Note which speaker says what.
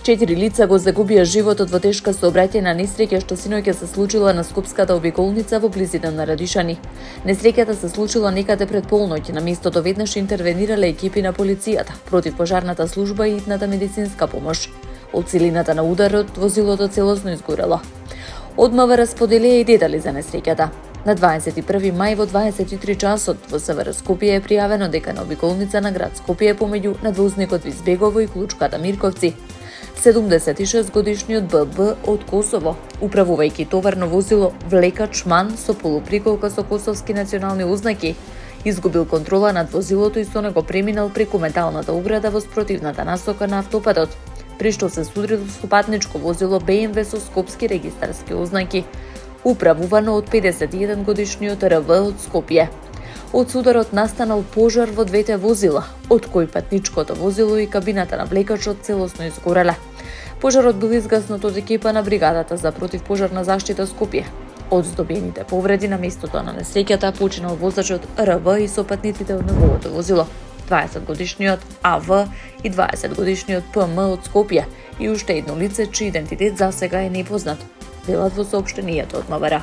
Speaker 1: 4 лица го загубија животот во тешка сообраќајна несреќа што синоќа се случила на Скопската обиколница во близина на Радишани. Несреќата се случила некаде пред полноќ. На местото веднаш интервенирале екипи на полицијата, противпожарната служба и итната медицинска помош. Од силината на ударот возилото целосно изгорело. Од МВР споделија и детали за несреќата. На 21 мај во 23 часот во СВР Скопје е пријавено дека на обиколница на град Скопје помеѓу надвозникот Визбегово и Клучката Мирковци 76-годишниот ББ од Косово, управувајќи товарно возило влекач МАН со полуприколка со косовски национални ознаки, изгубил контрола над возилото и со него преминал преку металната ограда во спротивната насока на автопатот, при што се судрил со патничко возило БМВ со скопски регистарски ознаки, управувано од 51 годишниот РВ од Скопје. Од сударот настанал пожар во двете возила, од кој патничкото возило и кабината на влекачот целосно изгореле. Пожарот бил изгаснат од екипа на бригадата за противпожарна заштита Скопје. Од здобиените повреди на местото на несреќата починал возачот РВ и сопатниците од неговото возило, 20-годишниот АВ и 20-годишниот ПМ од Скопје и уште едно лице чиј идентитет засега е непознат, велат во соопштенијето од МВР.